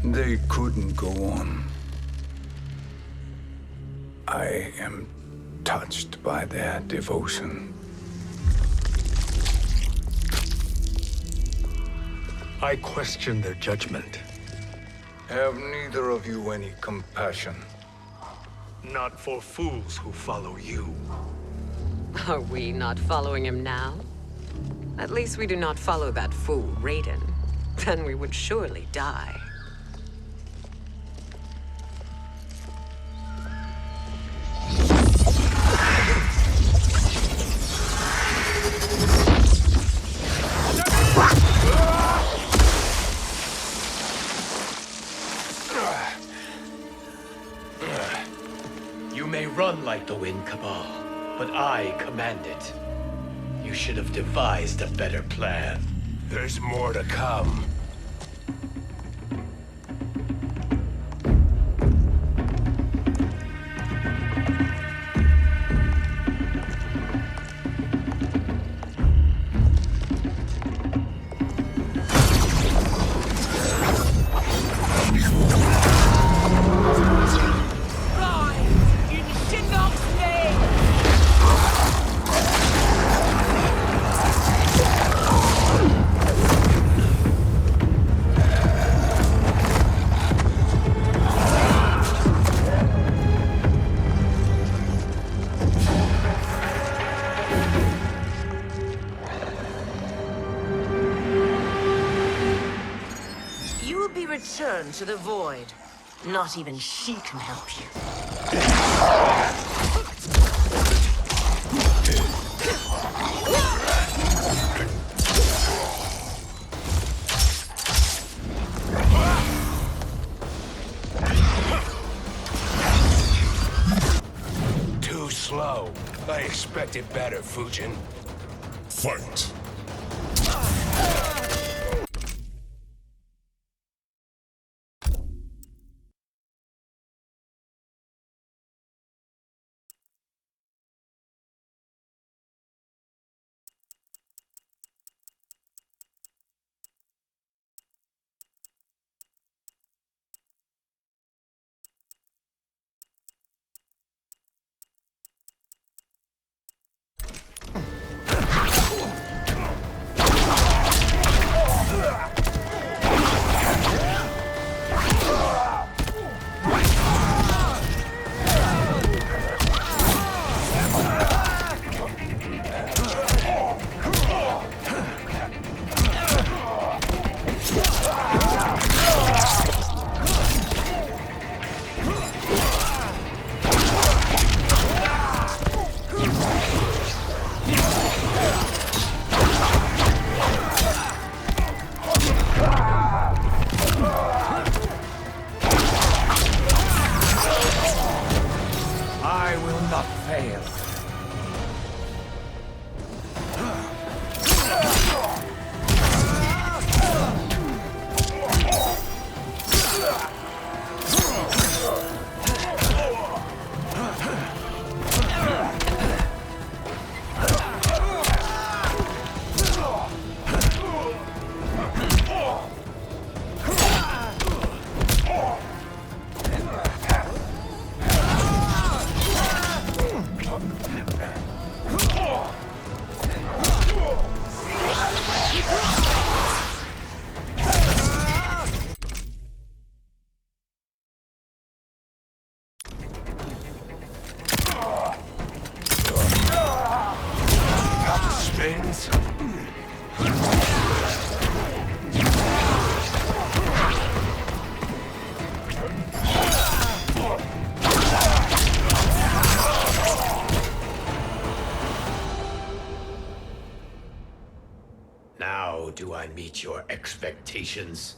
They couldn't go on. I am touched by their devotion. I question their judgment. Have neither of you any compassion? Not for fools who follow you. Are we not following him now? At least we do not follow that fool, Raiden. Then we would surely die. You may run like the wind, Cabal, but I command it. You should have devised a better plan. There's more to come. Return to the void. Not even she can help you. Too slow. I expected better, Fujin. Fight! I will not fail. Spins. Now do I meet your expectations?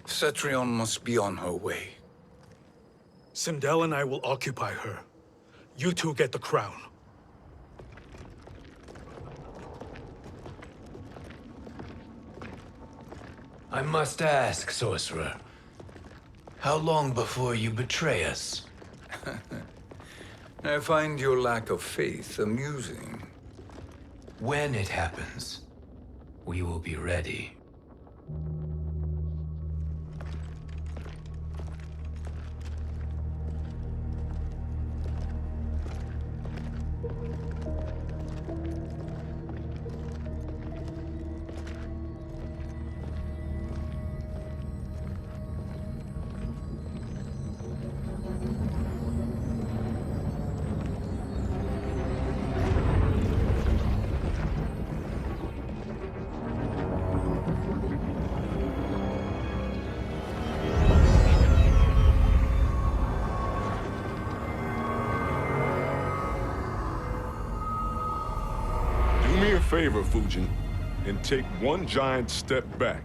Cetrion must be on her way. Sindel and I will occupy her. You two get the crown. I must ask, sorcerer. How long before you betray us? I find your lack of faith amusing. When it happens, we will be ready. Do me a favor, Fujin, and take one giant step back.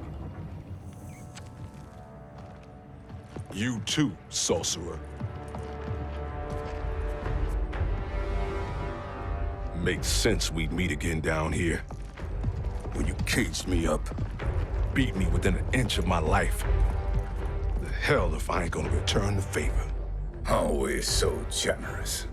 You too, sorcerer. Makes sense we'd meet again down here. When you caged me up, beat me within an inch of my life. The hell if I ain't gonna return the favor. Always so generous.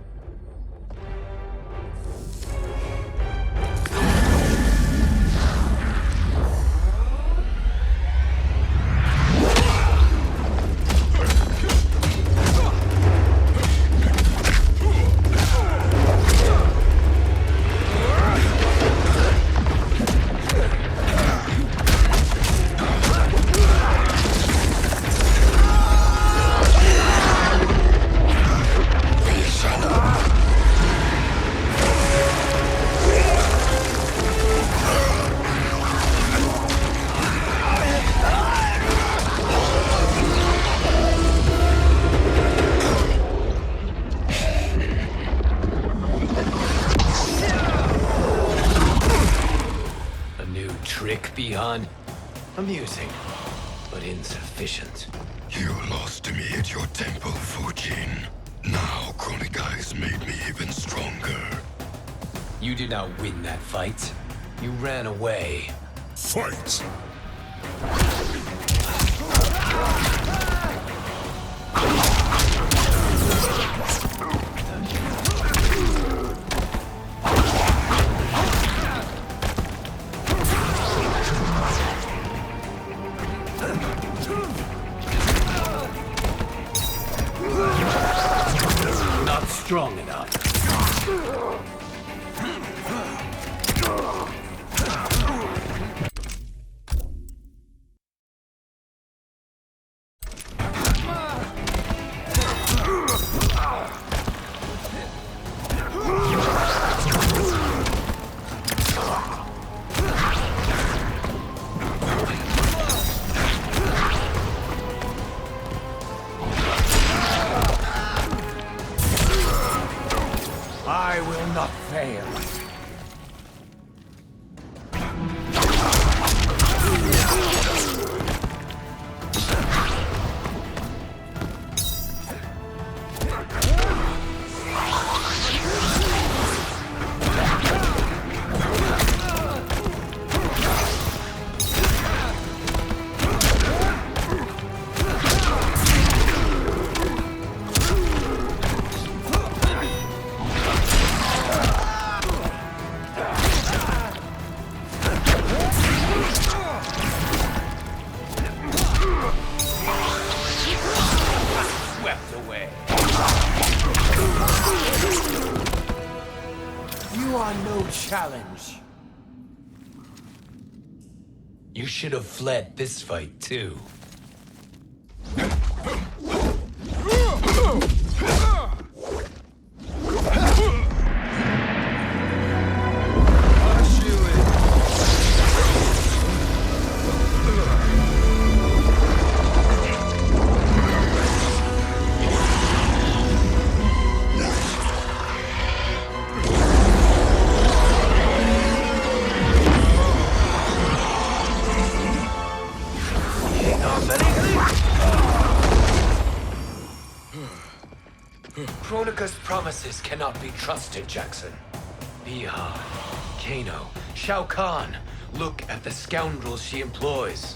Trick beyond amusing, but insufficient. You lost to me at your temple, Fujin. Now Chronic Eyes made me even stronger. You did not win that fight. You ran away. Fight! Not strong enough. I will not fail. Swept away. You are no challenge. You should have fled this fight, too. Kronika's promises cannot be trusted, Jackson. Bihan, Kano, Shao Kahn. Look at the scoundrels she employs.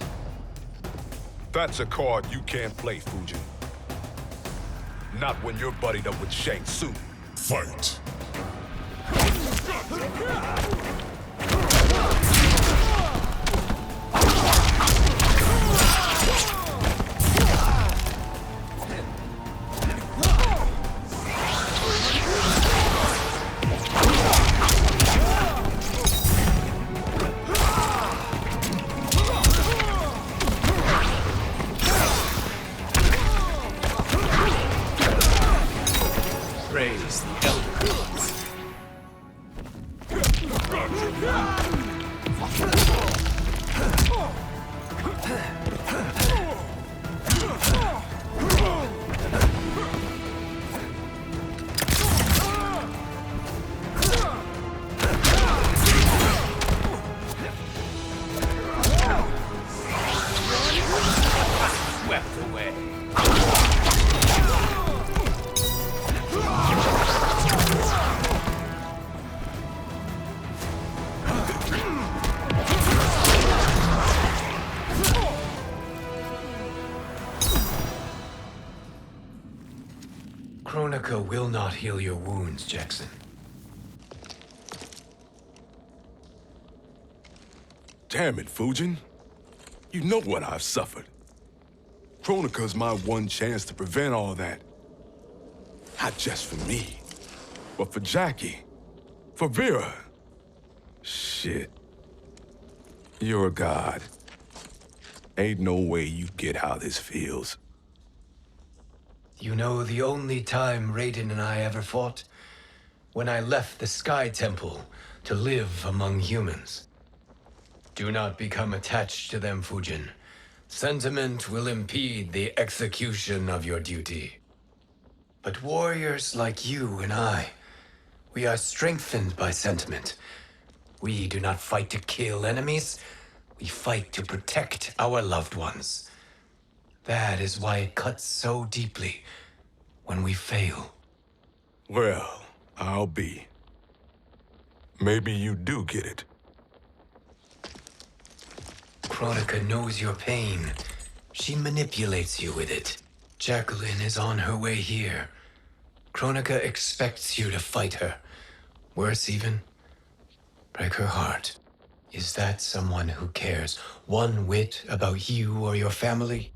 That's a card you can't play, Fujin. Not when you're buddied up with Shang Tsung. Fight. Praise the Elder Gods. Swept away. Kronika will not heal your wounds, Jackson. Damn it, Fujin. You know what I've suffered. Kronika's my one chance to prevent all that. Not just for me, but for Jackie, for Vera. Shit. You're a god. Ain't no way you get how this feels. You know the only time Raiden and I ever fought? When I left the Sky Temple to live among humans. Do not become attached to them, Fujin. Sentiment will impede the execution of your duty. But warriors like you and I, we are strengthened by sentiment. We do not fight to kill enemies. We fight to protect our loved ones. That is why it cuts so deeply when we fail. Well, I'll be. Maybe you do get it. Kronika knows your pain. She manipulates you with it. Jacqueline is on her way here. Kronika expects you to fight her. Worse even, break her heart. Is that someone who cares one whit about you or your family?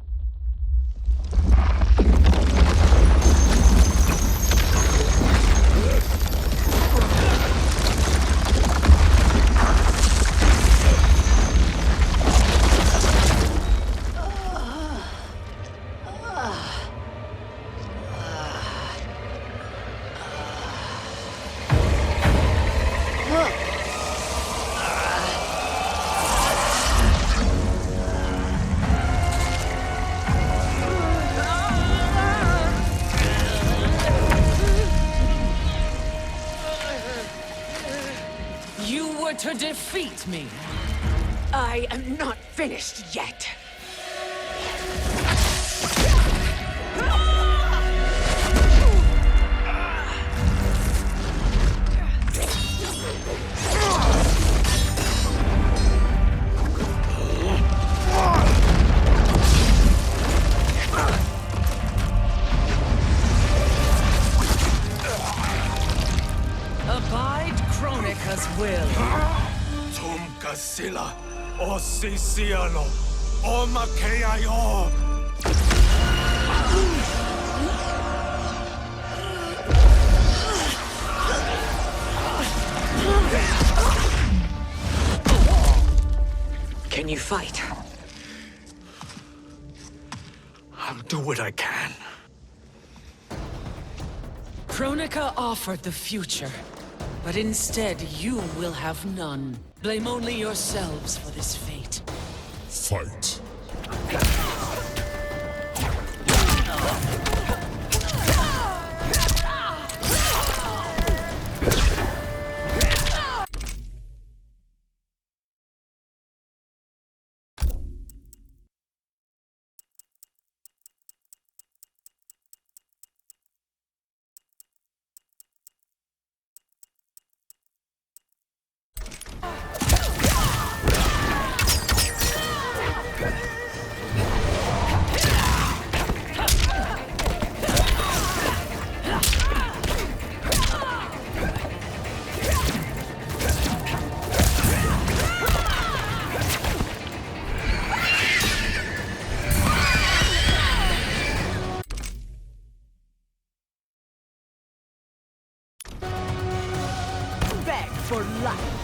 You were to defeat me. I am not finished yet. Abide Kronika's will. Tum kasila, o sisialo, o makeayo. Can you fight? I'll do what I can. Kronika offered the future, but instead you will have none. Blame only yourselves for this fate. Fight. for life.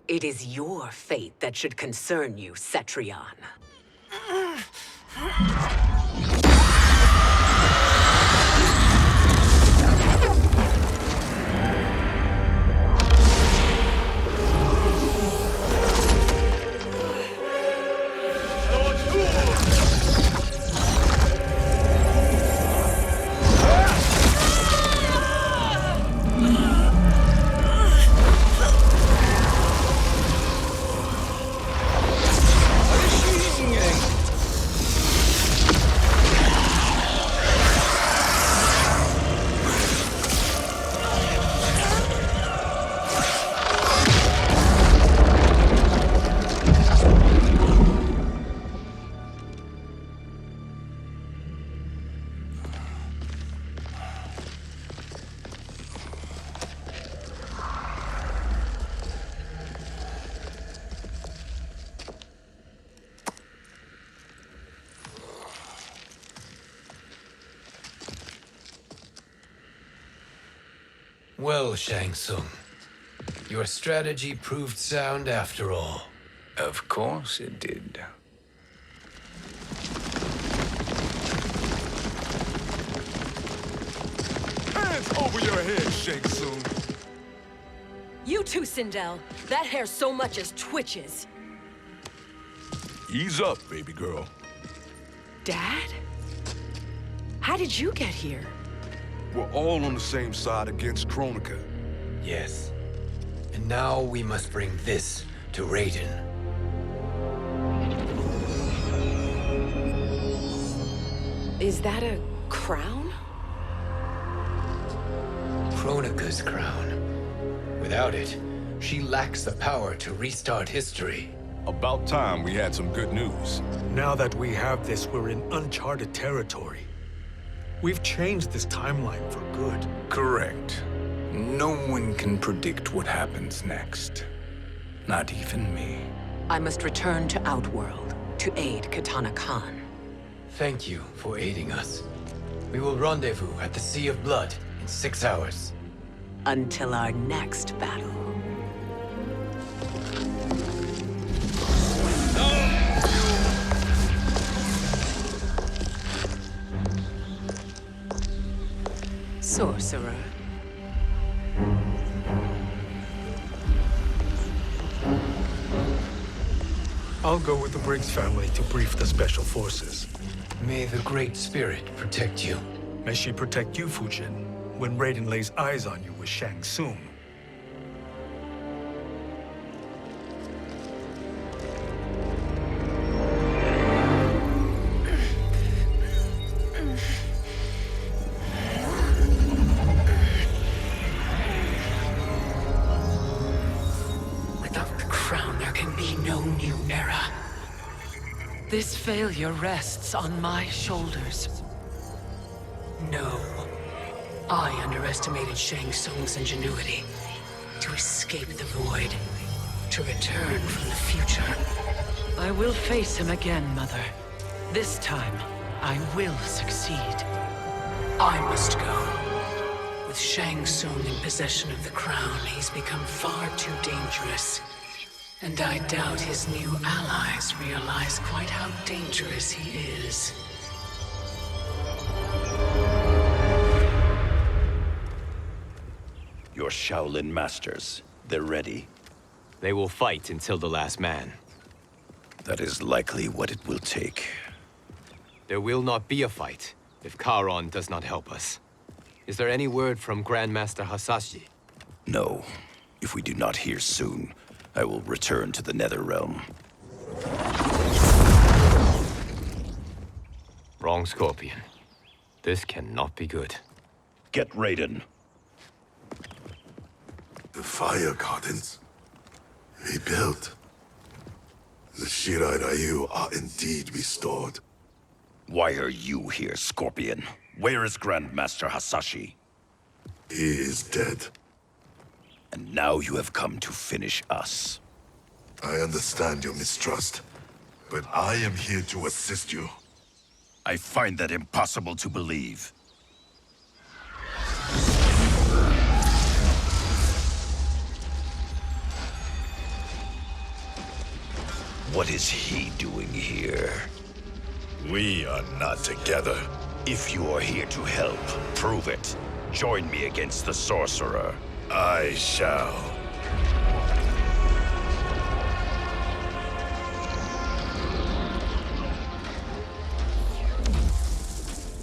It is your fate that should concern you, Cetrion. Well, Shang Tsung, your strategy proved sound after all. Of course it did. Hands over your head, Shang Tsung. You too, Sindel. That hair so much as twitches. Ease up, baby girl. Dad? How did you get here? We're all on the same side against Kronika. Yes. And now we must bring this to Raiden. Is that a crown? Kronika's crown. Without it, she lacks the power to restart history. About time we had some good news. Now that we have this, we're in uncharted territory. We've changed this timeline for good. Correct. No one can predict what happens next. Not even me. I must return to Outworld to aid Katana Khan. Thank you for aiding us. We will rendezvous at the Sea of Blood in 6 hours. Until our next battle. Sorcerer. I'll go with the Briggs family to brief the Special Forces. May the Great Spirit protect you. May she protect you, Fujin, when Raiden lays eyes on you with Shang Tsung. Without the crown, there can be no new era. This failure rests on my shoulders. No. I underestimated Shang Tsung's ingenuity. To escape the void. To return from the future. I will face him again, Mother. This time, I will succeed. I must go. With Shang Tsung in possession of the crown, he's become far too dangerous. And I doubt his new allies realize quite how dangerous he is. Your Shaolin masters, they're ready. They will fight until the last man. That is likely what it will take. There will not be a fight if Charon does not help us. Is there any word from Grandmaster Hasashi? No. If we do not hear soon, I will return to the Netherrealm. Wrong, Scorpion. This cannot be good. Get Raiden. The Fire Gardens. Rebuilt. The Shirai Ryu are indeed restored. Why are you here, Scorpion? Where is Grandmaster Hasashi? He is dead. And now you have come to finish us. I understand your mistrust, but I am here to assist you. I find that impossible to believe. What is he doing here? We are not together. If you are here to help, prove it. Join me against the Sorcerer. I shall.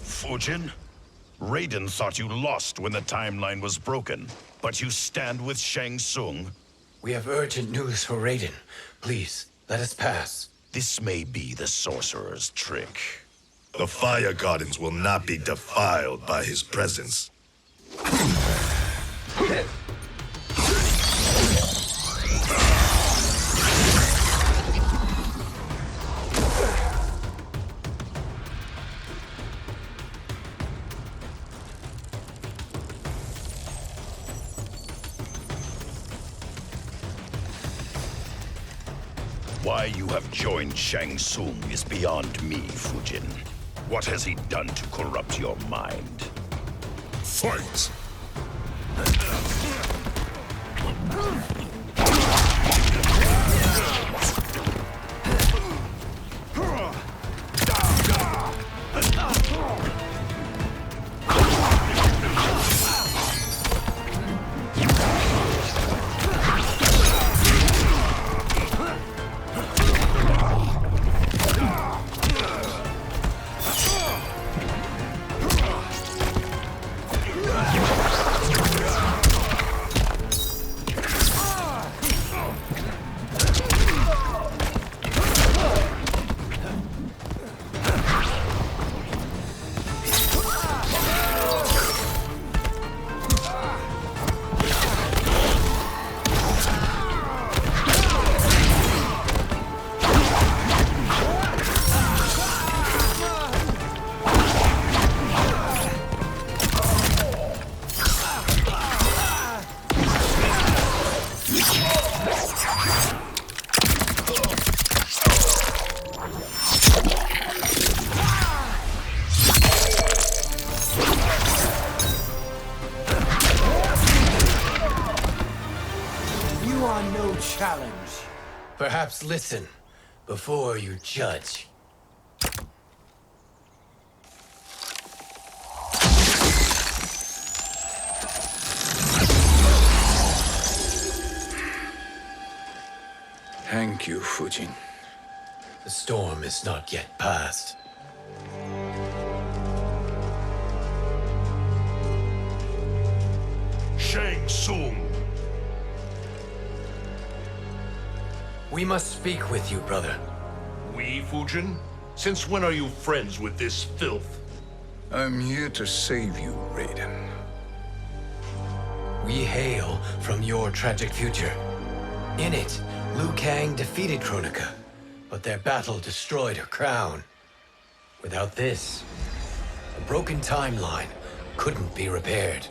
Fujin? Raiden thought you lost when the timeline was broken, but you stand with Shang Tsung? We have urgent news for Raiden. Please, let us pass. This may be the Sorcerer's trick. The Fire Gardens will not be defiled by his presence. Why you have joined Shang Tsung is beyond me, Fujin. What has he done to corrupt your mind? Fight! Challenge. Perhaps listen before you judge. Thank you, Fujin. The storm is not yet past. Shang Tsung. We must speak with you, brother. We, Fujin? Since when are you friends with this filth? I'm here to save you, Raiden. We hail from your tragic future. In it, Liu Kang defeated Kronika, but their battle destroyed her crown. Without this, a broken timeline couldn't be repaired.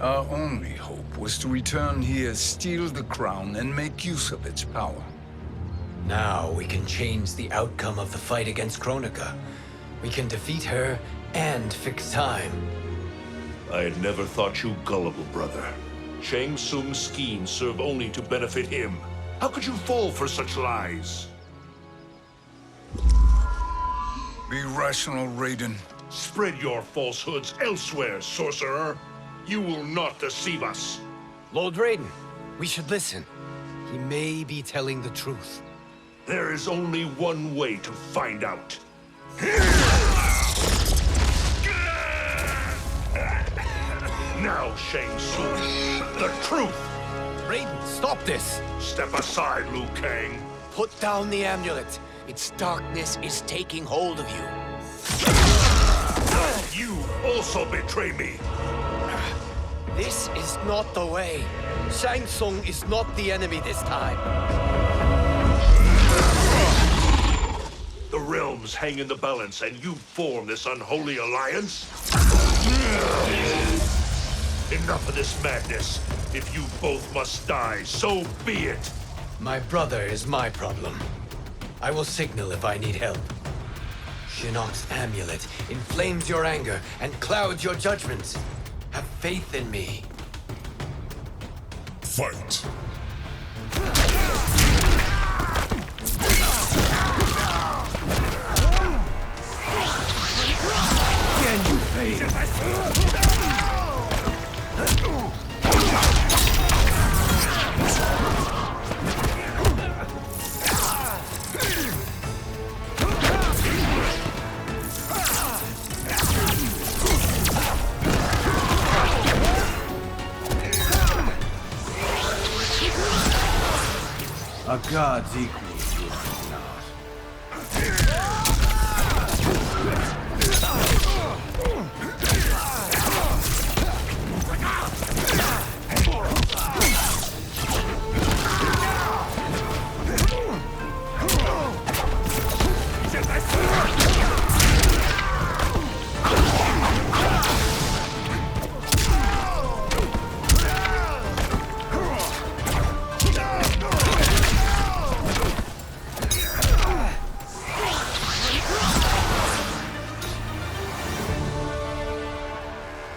Our only hope was to return here, steal the crown, and make use of its power. Now we can change the outcome of the fight against Kronika. We can defeat her and fix time. I had never thought you gullible, brother. Shang Tsung's schemes serve only to benefit him. How could you fall for such lies? Be rational, Raiden. Spread your falsehoods elsewhere, sorcerer. You will not deceive us. Lord Raiden, we should listen. He may be telling the truth. There is only one way to find out. Shang Tsung. The truth! Raiden, stop this! Step aside, Liu Kang. Put down the amulet. Its darkness is taking hold of you. You also betray me. This is not the way. Shang Tsung is not the enemy this time. The realms hang in the balance, and you form this unholy alliance? Enough of this madness. If you both must die, so be it. My brother is my problem. I will signal if I need help. Shinnok's amulet inflames your anger and clouds your judgments. Have faith in me. Fight! Can you fade? A god's equal to us not.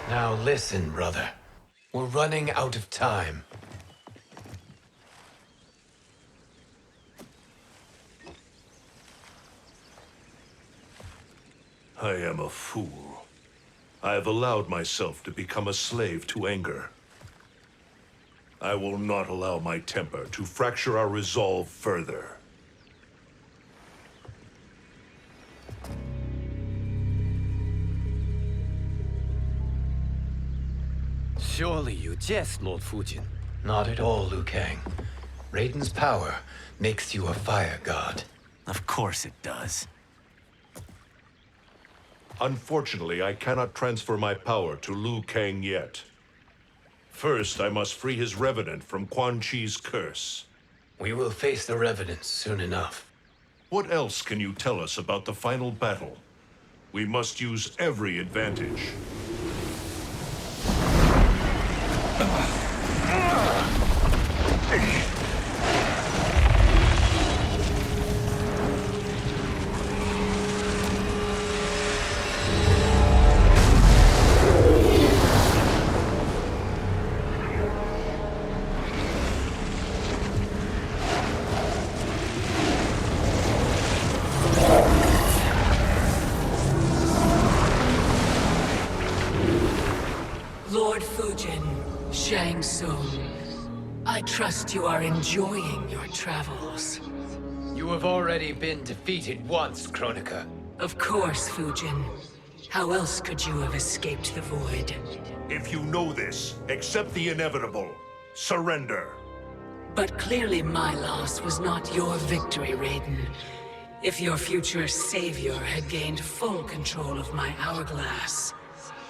Now listen, brother. We're running out of time. I am a fool. I have allowed myself to become a slave to anger. I will not allow my temper to fracture our resolve further. Surely you jest, Lord Fujin. Not at all, Liu Kang. Raiden's power makes you a fire god. Of course it does. Unfortunately, I cannot transfer my power to Liu Kang yet. First, I must free his revenant from Quan Chi's curse. We will face the revenants soon enough. What else can you tell us about the final battle? We must use every advantage. Lord Fujin, Shang Tsung, I trust you are enjoying your travels. You have already been defeated once, Kronika. Of course, Fujin. How else could you have escaped the void? If you know this, accept the inevitable. Surrender. But clearly my loss was not your victory, Raiden. If your future savior had gained full control of my hourglass,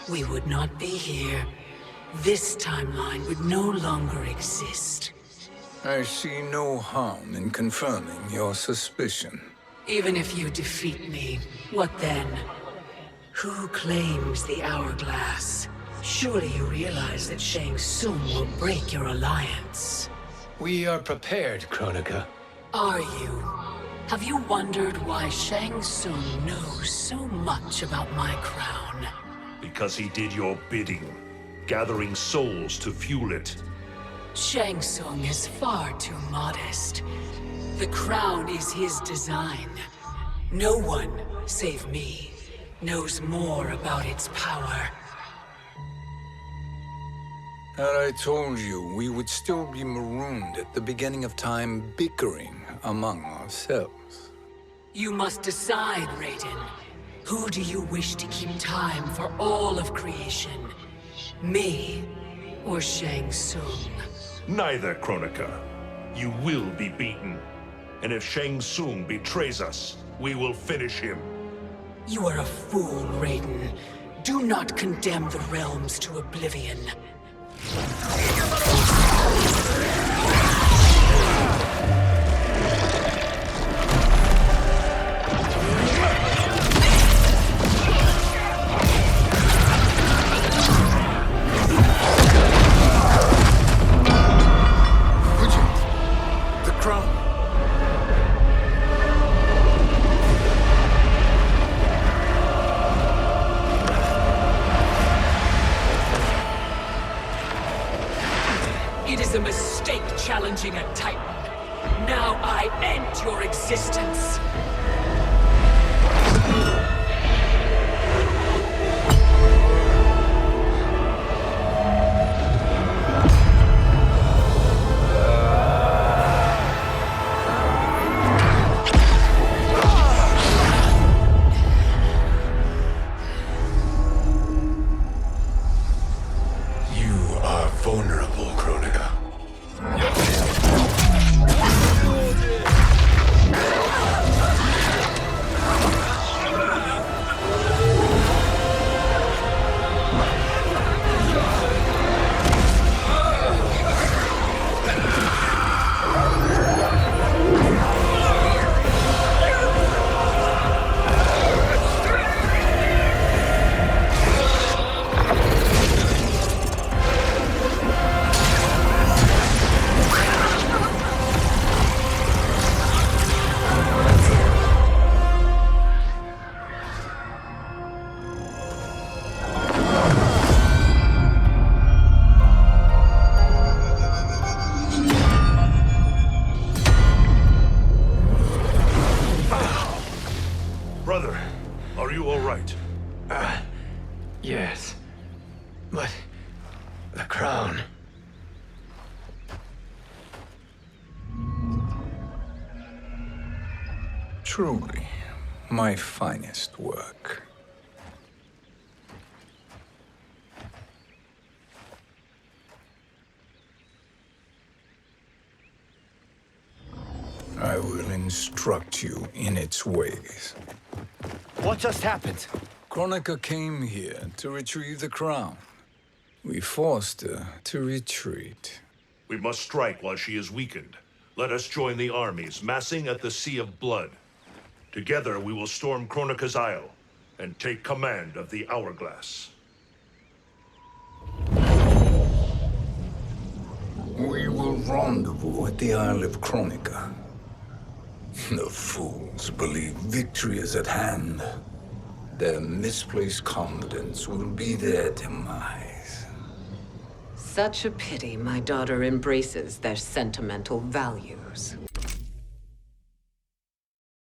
we would not be here. This timeline would no longer exist. I see no harm in confirming your suspicion. Even if you defeat me, what then? Who claims the hourglass? Surely you realize that Shang Tsung will break your alliance. We are prepared, Kronika. Are you? Have you wondered why Shang Tsung knows so much about my crown? Because he did your bidding, gathering souls to fuel it. Shang Tsung is far too modest. The crown is his design. No one, save me, knows more about its power. Had I told you, we would still be marooned at the beginning of time, bickering among ourselves. You must decide, Raiden. Who do you wish to keep time for all of creation? Me, or Shang Tsung? Neither, Kronika. You will be beaten. And if Shang Tsung betrays us, we will finish him. You are a fool, Raiden. Do not condemn the realms to oblivion. The crown. It is a mistake challenging a Titan. Now I end your existence. You are vulnerable, Kronika. Brother, are you all right? Yes. But the crown. Truly, my finest work. I will instruct you in its ways. What just happened? Kronika came here to retrieve the crown. We forced her to retreat. We must strike while she is weakened. Let us join the armies, massing at the Sea of Blood. Together we will storm Kronika's Isle and take command of the Hourglass. We will rendezvous at the Isle of Kronika. The fools believe victory is at hand. Their misplaced confidence will be their demise. Such a pity my daughter embraces their sentimental values.